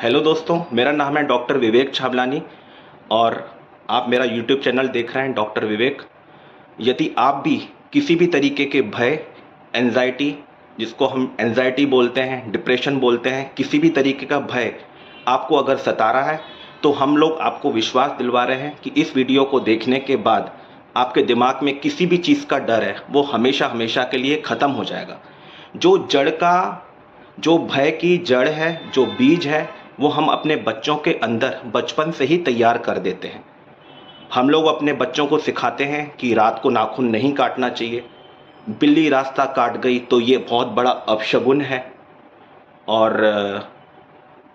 Hello दोस्तों, मेरा नाम है डॉक्टर विवेक छाबलानी और आप मेरा यूट्यूब चैनल देख रहे हैं डॉक्टर विवेक। यदि आप भी किसी भी तरीके के भय, एंजाइटी, जिसको हम एंजाइटी बोलते हैं, डिप्रेशन बोलते हैं, किसी भी तरीके का भय आपको अगर सता रहा है तो हम लोग आपको विश्वास दिलवा रहे हैं कि इस वीडियो को देखने के बाद आपके दिमाग में किसी भी चीज़ का डर है वो हमेशा हमेशा के लिए ख़त्म हो जाएगा। जो भय की जड़ है, जो बीज है, वो हम अपने बच्चों के अंदर बचपन से ही तैयार कर देते हैं। हम लोग अपने बच्चों को सिखाते हैं कि रात को नाखून नहीं काटना चाहिए, बिल्ली रास्ता काट गई तो ये बहुत बड़ा अपशगुन है, और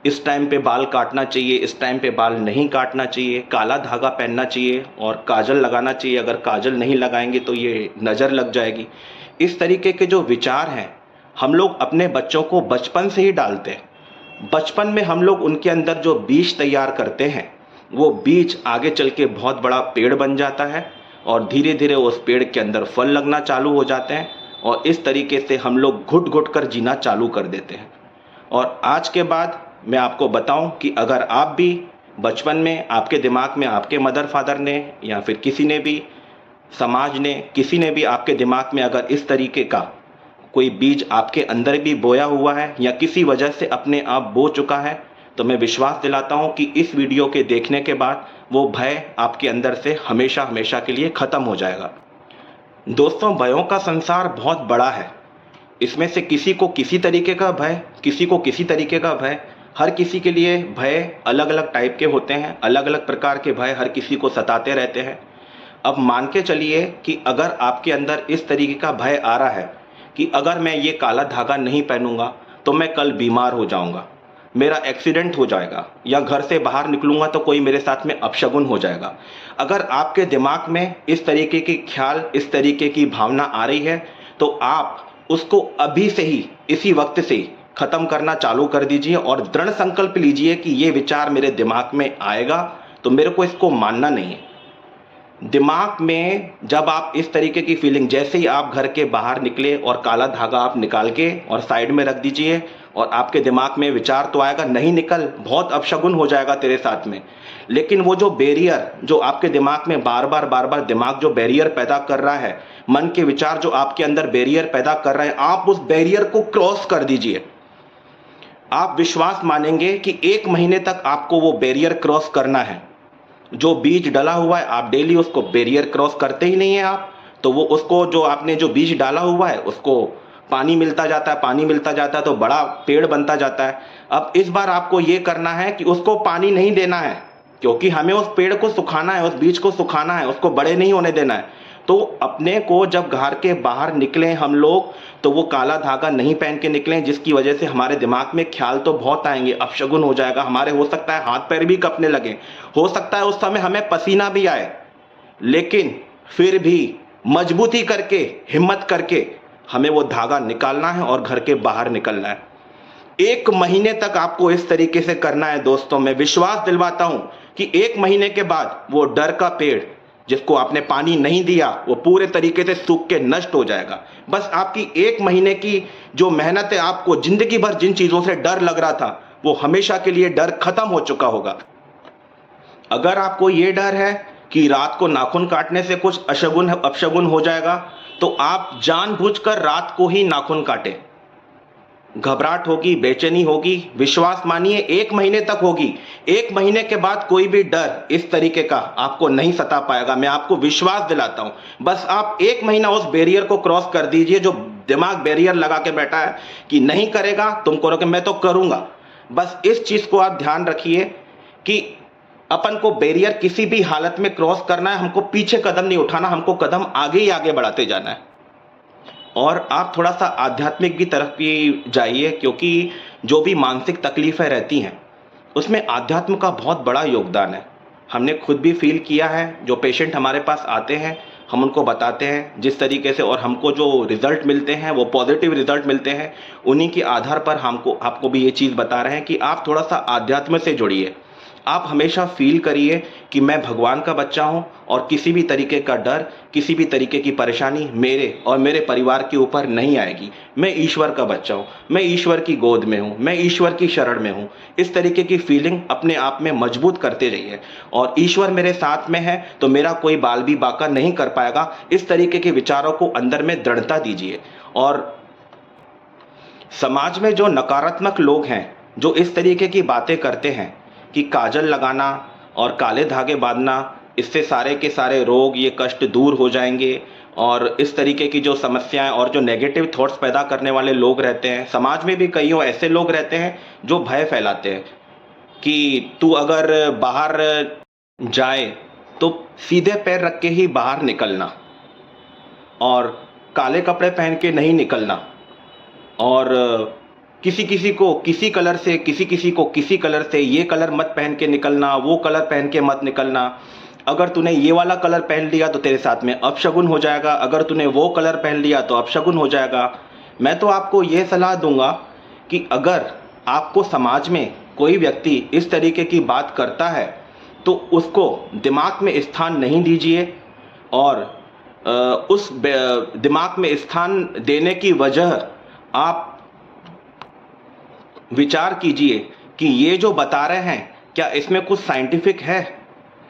इस टाइम पे बाल काटना चाहिए, इस टाइम पे बाल नहीं काटना चाहिए, काला धागा पहनना चाहिए और काजल लगाना चाहिए, अगर काजल नहीं लगाएंगे तो ये नज़र लग जाएगी। इस तरीके के जो विचार हैं हम लोग अपने बच्चों को बचपन से ही डालते हैं। बचपन में हम लोग उनके अंदर जो बीज तैयार करते हैं वो बीज आगे चल के बहुत बड़ा पेड़ बन जाता है और धीरे धीरे उस पेड़ के अंदर फल लगना चालू हो जाते हैं और इस तरीके से हम लोग घुट घुट कर जीना चालू कर देते हैं। और आज के बाद मैं आपको बताऊं कि अगर आप भी बचपन में आपके दिमाग में आपके मदर फादर ने या फिर किसी ने भी, समाज ने, किसी ने भी आपके दिमाग में अगर इस तरीके का कोई बीज आपके अंदर भी बोया हुआ है या किसी वजह से अपने आप बो चुका है, तो मैं विश्वास दिलाता हूं कि इस वीडियो के देखने के बाद वो भय आपके अंदर से हमेशा हमेशा के लिए ख़त्म हो जाएगा। दोस्तों, भयों का संसार बहुत बड़ा है। इसमें से किसी को किसी तरीके का भय, किसी को किसी तरीके का भय, हर किसी के लिए भय अलग अलग टाइप के होते हैं, अलग अलग प्रकार के भय हर किसी को सताते रहते हैं। अब मान के चलिए कि अगर आपके अंदर इस तरीके का भय आ रहा है कि अगर मैं ये काला धागा नहीं पहनूंगा तो मैं कल बीमार हो जाऊंगा, मेरा एक्सीडेंट हो जाएगा, या घर से बाहर निकलूंगा तो कोई मेरे साथ में अपशगुन हो जाएगा। अगर आपके दिमाग में इस तरीके की ख्याल, इस तरीके की भावना आ रही है तो आप उसको अभी से ही, इसी वक्त से ख़त्म करना चालू कर दीजिए और दृढ़ संकल्प लीजिए कि ये विचार मेरे दिमाग में आएगा तो मेरे को इसको मानना नहीं है। दिमाग में जब आप इस तरीके की फीलिंग, जैसे ही आप घर के बाहर निकले और काला धागा आप निकाल के और साइड में रख दीजिए और आपके दिमाग में विचार तो आएगा, नहीं निकल, बहुत अपशगुन हो जाएगा तेरे साथ में। लेकिन वो जो बैरियर जो आपके दिमाग में बार बार दिमाग जो बैरियर पैदा कर रहा है, मन के विचार जो आपके अंदर बैरियर पैदा कर रहे हैं, आप उस बैरियर को क्रॉस कर दीजिए। आप विश्वास मानेंगे कि 1 महीने तक आपको वो बैरियर क्रॉस करना है। जो बीज डला हुआ है, आप डेली उसको बैरियर क्रॉस करते ही नहीं है आप, तो वो उसको, जो आपने जो बीज डाला हुआ है उसको पानी मिलता जाता है, पानी मिलता जाता है तो बड़ा पेड़ बनता जाता है। अब इस बार आपको ये करना है कि उसको पानी नहीं देना है, क्योंकि हमें उस पेड़ को सुखाना है, उस बीज को सुखाना है, उसको बड़े नहीं होने देना है। तो अपने को जब घर के बाहर निकलें हम लोग तो वो काला धागा नहीं पहन के निकलें, जिसकी वजह से हमारे दिमाग में ख्याल तो बहुत आएंगे, अपशगुन हो जाएगा, हमारे हो सकता है हाथ पैर भी कँपने लगे, हो सकता है उस समय हमें पसीना भी आए, लेकिन फिर भी मजबूती करके, हिम्मत करके हमें वो धागा निकालना है और घर के बाहर निकलना है। 1 महीने तक आपको इस तरीके से करना है दोस्तों। मैं विश्वास दिलवाता हूं कि 1 महीने के बाद वो डर का पेड़ जिसको आपने पानी नहीं दिया वो पूरे तरीके से सूख के नष्ट हो जाएगा। बस आपकी 1 महीने की जो मेहनत है, आपको जिंदगी भर जिन चीजों से डर लग रहा था वो हमेशा के लिए डर खत्म हो चुका होगा। अगर आपको ये डर है कि रात को नाखून काटने से कुछ अपशगुन हो जाएगा तो आप जानबूझकर रात को ही नाखून काटें। घबराहट होगी, बेचैनी होगी, विश्वास मानिए 1 महीने तक होगी। 1 महीने के बाद कोई भी डर इस तरीके का आपको नहीं सता पाएगा, मैं आपको विश्वास दिलाता हूं। बस आप 1 महीना उस बैरियर को क्रॉस कर दीजिए, जो दिमाग बैरियर लगा के बैठा है कि नहीं करेगा, तुम करोगे, मैं तो करूंगा। बस इस चीज को आप ध्यान रखिए कि अपन को बैरियर किसी भी हालत में क्रॉस करना है, हमको पीछे कदम नहीं उठाना, हमको कदम आगे ही आगे बढ़ाते जाना है। और आप थोड़ा सा आध्यात्मिक की तरफ भी जाइए, क्योंकि जो भी मानसिक तकलीफ़ें रहती हैं उसमें आध्यात्म का बहुत बड़ा योगदान है। हमने खुद भी फील किया है, जो पेशेंट हमारे पास आते हैं हम उनको बताते हैं जिस तरीके से, और हमको जो रिज़ल्ट मिलते हैं वो पॉजिटिव रिज़ल्ट मिलते हैं, उन्हीं के आधार पर आपको भी ये चीज़ बता रहे हैं कि आप थोड़ा सा आध्यात्म से जुड़िए। आप हमेशा फील करिए कि मैं भगवान का बच्चा हूं और किसी भी तरीके का डर, किसी भी तरीके की परेशानी मेरे और मेरे परिवार के ऊपर नहीं आएगी। मैं ईश्वर का बच्चा हूं, मैं ईश्वर की गोद में हूं, मैं ईश्वर की शरण में हूं। इस तरीके की फीलिंग अपने आप में मजबूत करते रहिए और ईश्वर मेरे साथ में है तो मेरा कोई बाल भी बाका नहीं कर पाएगा। इस तरीके के विचारों को अंदर में दृढ़ता दीजिए। और समाज में जो नकारात्मक लोग हैं, जो इस तरीके की बातें करते हैं कि काजल लगाना और काले धागे बांधना, इससे सारे के सारे रोग, ये कष्ट दूर हो जाएंगे, और इस तरीके की जो समस्याएं और जो नेगेटिव थॉट्स पैदा करने वाले लोग रहते हैं, समाज में भी कईयों ऐसे लोग रहते हैं जो भय फैलाते हैं कि तू अगर बाहर जाए तो सीधे पैर रख के ही बाहर निकलना, और काले कपड़े पहन के नहीं निकलना, और किसी किसी को किसी कलर से, किसी किसी को किसी कलर से, ये कलर मत पहन के निकलना, वो कलर पहन के मत निकलना। अगर तूने ये वाला कलर पहन लिया तो तेरे साथ में अपशगुन हो जाएगा, अगर तूने वो कलर पहन लिया तो अपशगुन हो जाएगा। मैं तो आपको ये सलाह दूंगा कि अगर आपको समाज में कोई व्यक्ति इस तरीके की बात करता है तो उसको दिमाग में स्थान नहीं दीजिए, और उस दिमाग में स्थान देने की वजह आप विचार कीजिए कि ये जो बता रहे हैं क्या इसमें कुछ साइंटिफिक है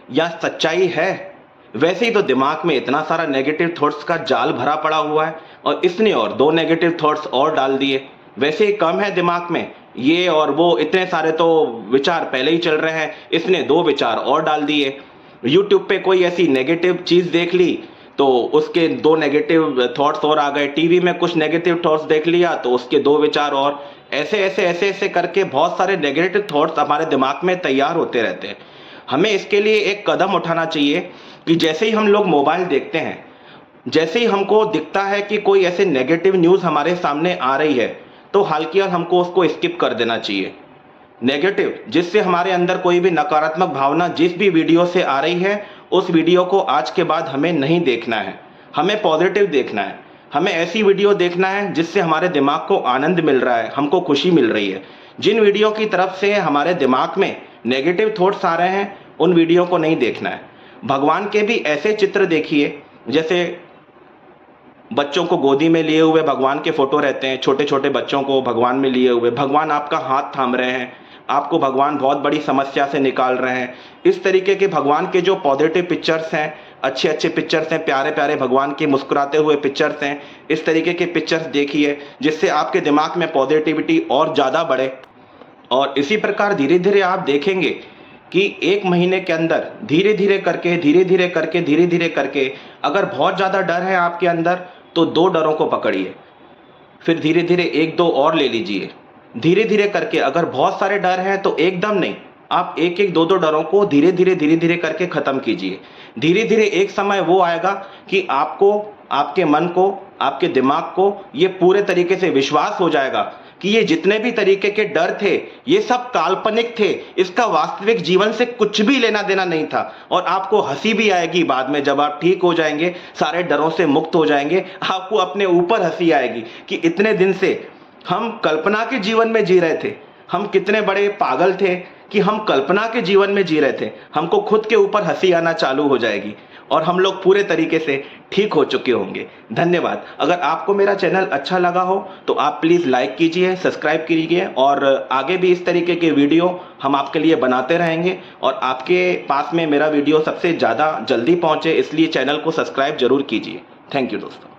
या सच्चाई है। वैसे ही तो दिमाग में इतना सारा नेगेटिव थॉट्स का जाल भरा पड़ा हुआ है और इसने और दो नेगेटिव थॉट्स और डाल दिए। वैसे ही कम है दिमाग में ये और वो, इतने सारे तो विचार पहले ही चल रहे हैं, इसने दो विचार और डाल दिए। यूट्यूब पे कोई ऐसी नेगेटिव चीज़ देख ली तो उसके दो नेगेटिव थॉट्स और आ गए, टीवी में कुछ नेगेटिव थॉट्स देख लिया तो उसके दो विचार और, ऐसे ऐसे ऐसे ऐसे करके बहुत सारे नेगेटिव थॉट्स हमारे दिमाग में तैयार होते रहते हैं। हमें इसके लिए एक कदम उठाना चाहिए कि जैसे ही हम लोग मोबाइल देखते हैं, जैसे ही हमको दिखता है कि कोई ऐसे नेगेटिव न्यूज़ हमारे सामने आ रही है तो हालांकि हमको उसको स्किप कर देना चाहिए। नेगेटिव जिससे हमारे अंदर कोई भी नकारात्मक भावना जिस भी वीडियो से आ रही है, उस वीडियो को आज के बाद हमें नहीं देखना है। हमें पॉजिटिव देखना है, हमें ऐसी वीडियो देखना है जिससे हमारे दिमाग को आनंद मिल रहा है, हमको खुशी मिल रही है। जिन वीडियो की तरफ से हमारे दिमाग में नेगेटिव थॉट्स आ रहे हैं उन वीडियो को नहीं देखना है। भगवान के भी ऐसे चित्र देखिए, जैसे बच्चों को गोदी में लिए हुए भगवान के फोटो रहते हैं, छोटे छोटे बच्चों को भगवान में लिए हुए, भगवान आपका हाथ थाम रहे हैं, आपको भगवान बहुत बड़ी समस्या से निकाल रहे हैं। इस तरीके के भगवान के जो पॉजिटिव पिक्चर्स हैं, अच्छे अच्छे पिक्चर्स हैं, प्यारे प्यारे भगवान के मुस्कुराते हुए पिक्चर्स हैं, इस तरीके के पिक्चर्स देखिए जिससे आपके दिमाग में पॉजिटिविटी और ज़्यादा बढ़े। और इसी प्रकार धीरे धीरे आप देखेंगे कि एक महीने के अंदर धीरे धीरे करके अगर बहुत ज़्यादा डर है आपके अंदर तो दो डरों को पकड़िए, फिर धीरे धीरे एक दो और ले लीजिए। धीरे धीरे करके अगर बहुत सारे डर हैं तो एकदम नहीं, आप एक एक दो दो डरों को धीरे धीरे करके ख़त्म कीजिए। धीरे धीरे एक समय वो आएगा कि आपको, आपके मन को, आपके दिमाग को ये पूरे तरीके से विश्वास हो जाएगा कि ये जितने भी तरीके के डर थे ये सब काल्पनिक थे, इसका वास्तविक जीवन से कुछ भी लेना देना नहीं था। और आपको हंसी भी आएगी बाद में, जब आप ठीक हो जाएंगे, सारे डरों से मुक्त हो जाएंगे, आपको अपने ऊपर हंसी आएगी कि इतने दिन से हम कल्पना के जीवन में जी रहे थे, हम कितने बड़े पागल थे कि हम कल्पना के जीवन में जी रहे थे। हमको खुद के ऊपर हंसी आना चालू हो जाएगी और हम लोग पूरे तरीके से ठीक हो चुके होंगे। धन्यवाद। अगर आपको मेरा चैनल अच्छा लगा हो तो आप प्लीज़ लाइक कीजिए, सब्सक्राइब कीजिए, और आगे भी इस तरीके के वीडियो हम आपके लिए बनाते रहेंगे और आपके पास में मेरा वीडियो सबसे ज़्यादा जल्दी पहुँचे, इसलिए चैनल को सब्सक्राइब जरूर कीजिए। थैंक यू दोस्तों।